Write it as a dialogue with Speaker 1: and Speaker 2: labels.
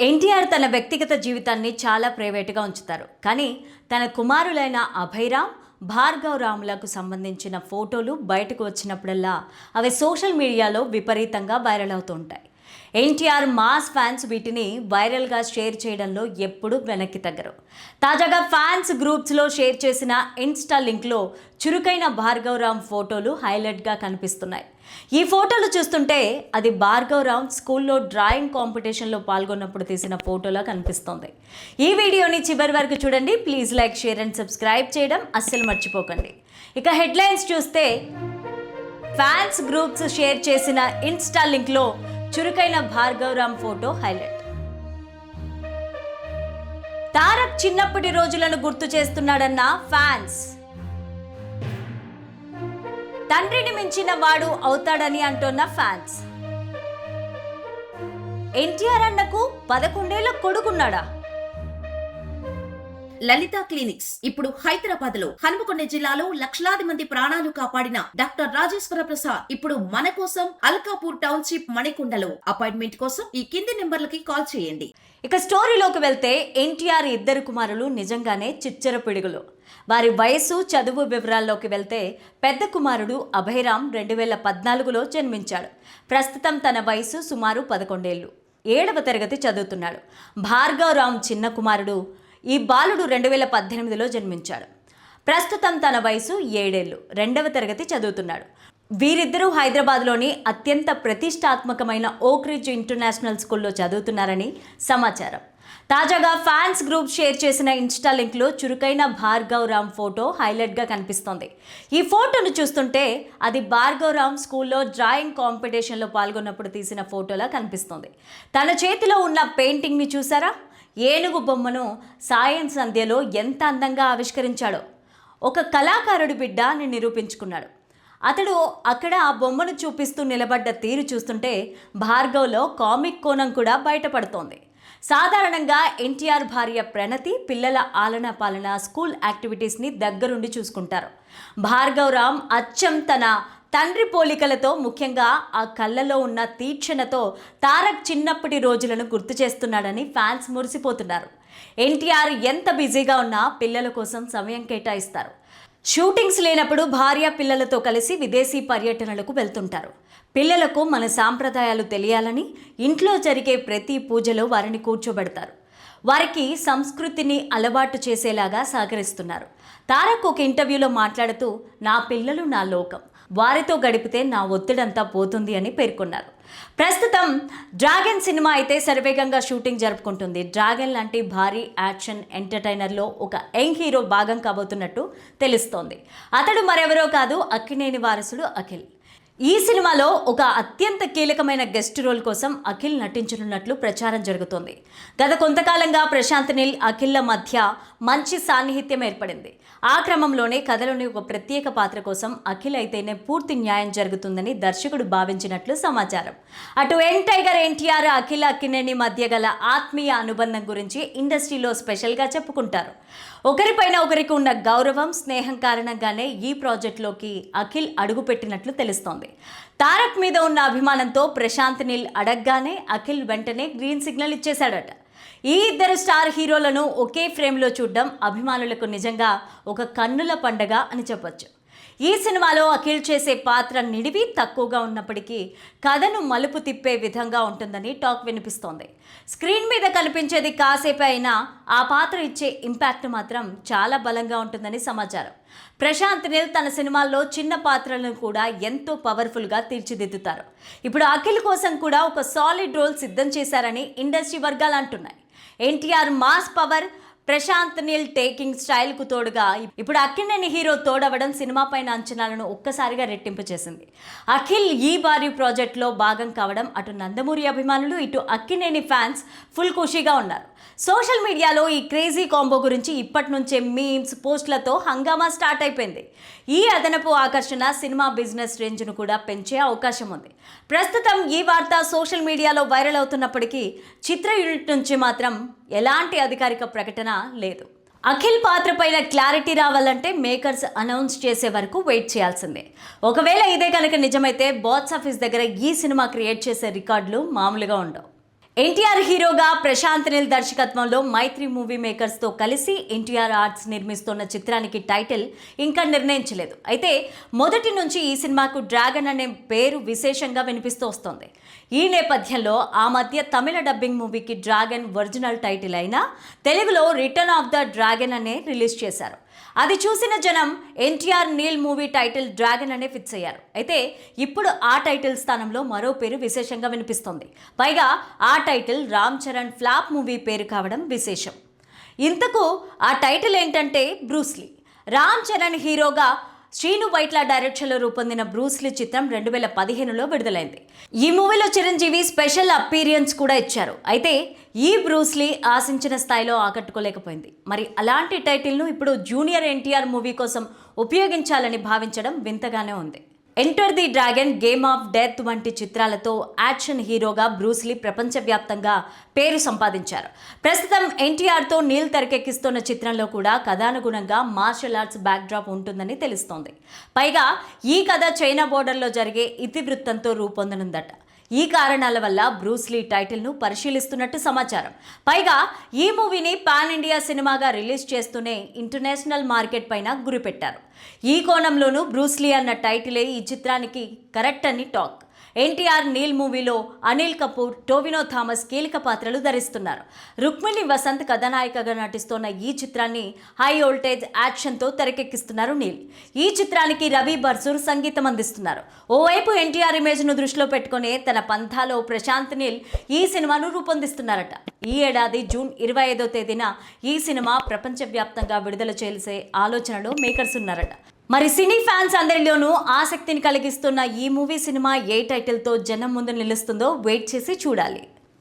Speaker 1: ఎన్టీఆర్ తన వ్యక్తిగత జీవితాన్ని చాలా ప్రైవేటుగా ఉంచుతారు. కానీ తన కుమారులైన అభయరామ్, భార్గవ్ రాములకు సంబంధించిన ఫోటోలు బయటకు వచ్చినప్పుడల్లా అవి సోషల్ మీడియాలో విపరీతంగా వైరల్ అవుతూ ఉంటాయి. ఎన్టీఆర్ మాస్ ఫ్యాన్స్ వీటిని వైరల్గా షేర్ చేయడంలో ఎప్పుడూ వెనక్కి తగ్గరు. తాజాగా ఫ్యాన్స్ గ్రూప్స్లో షేర్ చేసిన ఇన్స్టా లింక్లో చురుకైన భార్గవ్ రామ్ ఫోటోలు హైలైట్గా కనిపిస్తున్నాయి. ఈ ఫోటోలు చూస్తుంటే అది భార్గవ్ రామ్ స్కూల్లో డ్రాయింగ్ కాంపిటీషన్లో పాల్గొన్నప్పుడు తీసిన ఫోటోలా కనిపిస్తోంది. ఈ వీడియోని చివరి వరకు చూడండి. Please like, share and subscribe చేయడం అస్సలు మర్చిపోకండి. ఇక హెడ్లైన్స్ చూస్తే, ఫ్యాన్స్ గ్రూప్స్ షేర్ చేసిన ఇన్స్టా లింక్లో చురుకైన భార్గవ్ రామ్ ఫోటో హైలైట్. తారక్ చిన్నప్పటి రోజులను గుర్తు చేస్తున్నాడన్న ఫ్యాన్స్. తండ్రిని మించిన వాడు అవుతాడని అంటున్న ఫ్యాన్స్. ఎన్టీఆర్ అన్నకు 11 ఏళ్ల కొడుకున్నాడా?
Speaker 2: లలిత క్లినిక్స్ ఇప్పుడు హైదరాబాద్ లో, హనుమకొండ జిల్లాలో లక్షలాది మంది ప్రాణాలు కాపాడిన డాక్టర్ రాజేశ్వర ప్రసాద్ ఇప్పుడు మన కోసం అల్కాపూర్ టౌన్షిప్ మణికొండలో. అపాయింట్మెంట్ కోసం ఈ కింది నెంబర్లకి కాల్ చేయండి.
Speaker 1: ఇక స్టోరీలోకి వెళ్తే, ఎన్టీఆర్ ఇద్దరు కుమారులు నిజంగానే చిచ్చర పిడుగులు. వారి వయసు, చదువు వివరాల్లోకి వెళ్తే, పెద్ద కుమారుడు అభయరామ్ 2014లో జన్మించాడు. ప్రస్తుతం తన వయసు సుమారు 11 ఏళ్లు. 7వ తరగతి చదువుతున్నాడు. భార్గవ్ రామ్ చిన్న కుమారుడు. ఈ బాలుడు 2018లో జన్మించాడు. ప్రస్తుతం తన వయసు 7 ఏళ్లు. 2వ తరగతి చదువుతున్నాడు. వీరిద్దరూ హైదరాబాద్లోని అత్యంత ప్రతిష్టాత్మకమైన ఓక్ రిడ్జ్ ఇంటర్నేషనల్ స్కూల్లో చదువుతున్నారని సమాచారం. తాజాగా ఫ్యాన్స్ గ్రూప్ షేర్ చేసిన ఇన్స్టా లింక్లో చురుకైన భార్గవ్ రామ్ ఫోటో హైలైట్గా కనిపిస్తోంది. ఈ ఫోటోను చూస్తుంటే అది భార్గవ్ రామ్ స్కూల్లో డ్రాయింగ్ కాంపిటీషన్లో పాల్గొన్నప్పుడు తీసిన ఫోటోలా కనిపిస్తోంది. తన చేతిలో ఉన్న పెయింటింగ్ని చూసారా? ఏనుగు బొమ్మను సాయం సంధ్యలో ఎంత అందంగా ఆవిష్కరించాడో. ఒక కళాకారుడి బిడ్డ అని నిరూపించుకున్నాడు. అతడు అక్కడ ఆ బొమ్మను చూపిస్తూ నిలబడ్డ తీరు చూస్తుంటే భార్గవ్లో కామిక్ కోణం కూడా బయటపడుతోంది. సాధారణంగా ఎన్టీఆర్ భార్య ప్రణతి పిల్లల ఆలనా పాలన, స్కూల్ యాక్టివిటీస్ని దగ్గరుండి చూసుకుంటారు. భార్గవ్ రామ్ అచ్చం తన తండ్రి పోలికలతో, ముఖ్యంగా ఆ కళ్ళలో ఉన్న తీక్షణతో తారక్ చిన్నప్పటి రోజులను గుర్తు చేస్తున్నాడని ఫ్యాన్స్ మురిసిపోతున్నారు. ఎన్టీఆర్ ఎంత బిజీగా ఉన్నా పిల్లల కోసం సమయం కేటాయిస్తారు. షూటింగ్స్ లేనప్పుడు భార్య పిల్లలతో కలిసి విదేశీ పర్యటనలకు వెళ్తుంటారు. పిల్లలకు మన సాంప్రదాయాలు తెలియాలని ఇంట్లో జరిగే ప్రతి పూజలో వారిని కూర్చోబెడతారు. వారికి సంస్కృతిని అలవాటు చేసేలాగా సహకరిస్తున్నారు. తారక్ ఒక ఇంటర్వ్యూలో మాట్లాడుతూ, నా పిల్లలు నా లోకం, వారితో గడిపితే నా ఒత్తిడంతా పోతుంది అని పేర్కొన్నారు. ప్రస్తుతం డ్రాగన్ సినిమా అయితే శరవేగంగా షూటింగ్ జరుపుకుంటుంది. డ్రాగన్ లాంటి భారీ యాక్షన్ ఎంటర్టైనర్లో ఒక యంగ్ హీరో భాగం కాబోతున్నట్టు తెలుస్తోంది. అతడు మరెవరో కాదు, అక్కినేని వారసుడు అఖిల్. ఈ సినిమాలో ఒక అత్యంత కీలకమైన గెస్ట్ రోల్ కోసం అఖిల్ నటించనున్నట్లు ప్రచారం జరుగుతోంది. గత కొంతకాలంగా ప్రశాంత్ నీల్, అఖిల్ల మధ్య మంచి సాన్నిహిత్యం ఏర్పడింది. ఆ క్రమంలోనే కథలోని ఒక ప్రత్యేక పాత్ర కోసం అఖిల్ అయితేనే పూర్తి న్యాయం జరుగుతుందని దర్శకుడు భావించినట్లు సమాచారం. అటు యంగ్ టైగర్ ఎన్టీఆర్, అఖిల్, అక్కినేని మధ్య గల ఆత్మీయ అనుబంధం గురించి ఇండస్ట్రీలో స్పెషల్గా చెప్పుకుంటారు. ఒకరిపైన ఒకరికి ఉన్న గౌరవం, స్నేహం కారణంగానే ఈ ప్రాజెక్టులోకి అఖిల్ అడుగుపెట్టినట్లు తెలుస్తోంది. తారక్ మీద ఉన్న అభిమానంతో ప్రశాంత్ నీల్ అడగగానే అఖిల్ వెంటనే గ్రీన్ సిగ్నల్ ఇచ్చేశాడట. ఈ ఇద్దరు స్టార్ హీరోలను ఒకే ఫ్రేమ్లో చూడడం అభిమానులకు నిజంగా ఒక కన్నుల పండగ అని చెప్పొచ్చు. ఈ సినిమాలో అఖిల్ చేసే పాత్ర నిడివి తక్కువగా ఉన్నప్పటికీ కథను మలుపు తిప్పే విధంగా ఉంటుందని టాక్ వినిపిస్తోంది. స్క్రీన్ మీద కనిపించేది కాసేపే అయినా ఆ పాత్ర ఇచ్చే ఇంపాక్ట్ మాత్రం చాలా బలంగా ఉంటుందని సమాచారం. ప్రశాంత్ నీల్ తన సినిమాల్లో చిన్న పాత్రలను కూడా ఎంతో పవర్ఫుల్గా తీర్చిదిద్దుతారు. ఇప్పుడు అఖిల్ కోసం కూడా ఒక సాలిడ్ రోల్ సిద్ధం చేశారని ఇండస్ట్రీ వర్గాలు అంటున్నాయి. NTR mass power, Prashanth Neel taking స్టైల్కు తోడుగా ఇప్పుడు అక్కినేని హీరో తోడవడం సినిమా పైన అంచనాలను ఒక్కసారిగా రెట్టింపు చేసింది. అఖిల్ ఈ భారీ ప్రాజెక్టులో భాగం కావడం అటు నందమూరి అభిమానులు, ఇటు అక్కినేని ఫ్యాన్స్ ఫుల్ ఖుషీగా ఉన్నారు. సోషల్ మీడియాలో ఈ క్రేజీ కాంబో గురించి ఇప్పటి నుంచే మీమ్స్, పోస్టులతో హంగామా స్టార్ట్ అయిపోయింది. ఈ అదనపు ఆకర్షణ సినిమా బిజినెస్ రేంజ్ను కూడా పెంచే అవకాశం ఉంది. ప్రస్తుతం ఈ వార్త సోషల్ మీడియాలో వైరల్ అవుతున్నప్పటికీ చిత్ర యూనిట్ నుంచి మాత్రం ఎలాంటి అధికారిక ప్రకటన లేదు. అఖిల్ పాత్ర పైన క్లారిటీ రావాలంటే మేకర్స్ అనౌన్స్ చేసే వరకు వెయిట్ చేయాల్సిందే. ఒకవేళ ఇదే కనుక నిజమైతే బాక్స్ ఆఫీస్ దగ్గర ఈ సినిమా క్రియేట్ చేసే రికార్డులు మామూలుగా ఉండవు. ఎన్టీఆర్ హీరోగా ప్రశాంత్ నీల్ దర్శకత్వంలో మైత్రి మూవీ మేకర్స్తో కలిసి ఎన్టీఆర్ ఆర్ట్స్ నిర్మిస్తున్న చిత్రానికి టైటిల్ ఇంకా నిర్ణయించలేదు. అయితే మొదటి నుంచి ఈ సినిమాకు డ్రాగన్ అనే పేరు విశేషంగా వినిపిస్తూ వస్తోంది. ఈ నేపథ్యంలో ఆ మధ్య తమిళ డబ్బింగ్ మూవీకి డ్రాగన్ ఒరిజినల్ టైటిల్ అయినా తెలుగులో రిటర్న్ ఆఫ్ ద డ్రాగన్ అనే రిలీజ్ చేశారు. అది చూసిన జనం NTR Neel movie title Dragon అనే ఫిక్స్ అయ్యారు. అయితే ఇప్పుడు ఆ టైటిల్ స్థానంలో మరో పేరు విశేషంగా వినిపిస్తోంది. పైగా ఆ title Ram Charan flop movie పేరు కావడం విశేషం. ఇంతకు ఆ టైటిల్ ఏంటంటే బ్రూస్లీ. రామ్ చరణ్ హీరోగా శ్రీను వైట్ల డైరెక్షన్లో రూపొందిన బ్రూస్లీ చిత్రం 2015లో విడుదలైంది. ఈ మూవీలో చిరంజీవి స్పెషల్ అపీరియన్స్ కూడా ఇచ్చారు. అయితే ఈ బ్రూస్లీ ఆశించిన స్థాయిలో ఆకట్టుకోలేకపోయింది. మరి అలాంటి టైటిల్ను ఇప్పుడు జూనియర్ ఎన్టీఆర్ మూవీ కోసం ఉపయోగించాలని భావించడం వింతగానే ఉంది. Enter the dragon, game of death వంటి చిత్రాలతో యాక్షన్ హీరోగా బ్రూస్లీ ప్రపంచవ్యాప్తంగా పేరు సంపాదించారు. ప్రస్తుతం ఎన్టీఆర్తో నీల్ తెరకెక్కిస్తున్న చిత్రంలో కూడా కథానుగుణంగా మార్షల్ ఆర్ట్స్ బ్యాక్డ్రాప్ ఉంటుందని తెలుస్తోంది. పైగా ఈ కథ చైనా బోర్డర్లో జరిగే ఇతివృత్తంతో రూపొందనుందట. ఈ కారణాల వల్ల బ్రూస్లీ టైటిల్ను పరిశీలిస్తున్నట్టు సమాచారం. పైగా ఈ మూవీని పాన్ ఇండియా సినిమాగా రిలీజ్ చేస్తూనే ఇంటర్నేషనల్ మార్కెట్ పైన గురిపెట్టారు. ఈ కోణంలోనూ బ్రూస్లీ అన్న టైటిలే ఈ చిత్రానికి కరెక్ట్ అని టాక్. ఎన్టీఆర్ నీల్ మూవీలో అనిల్ కపూర్, టోవినో థామస్ కీలక పాత్రలు ధరిస్తున్నారు. రుక్మిణి వసంత్ కథానాయికగా నటిస్తున్న ఈ చిత్రాన్ని హై వోల్టేజ్ యాక్షన్తో తెరకెక్కిస్తున్నారు నీల్. ఈ చిత్రానికి రవి బర్సూర్ సంగీతం అందిస్తున్నారు. ఓవైపు ఎన్టీఆర్ ఇమేజ్ను దృష్టిలో పెట్టుకుని తన పంథాలో ప్రశాంత్ నీల్ ఈ సినిమాను రూపొందిస్తున్నారట. ఈ ఏడాది జూన్ 25వ తేదీన ఈ సినిమా ప్రపంచవ్యాప్తంగా విడుదల చేసే ఆలోచనలో మేకర్స్ ఉన్నారట. మరి సినీ ఫ్యాన్స్ అందరిలోనూ ఆసక్తిని కలిగిస్తున్న ఈ మూవీ సినిమా ఏ టైటిల్తో జనం ముందు నిలుస్తుందో వెయిట్ చేసి చూడాలి.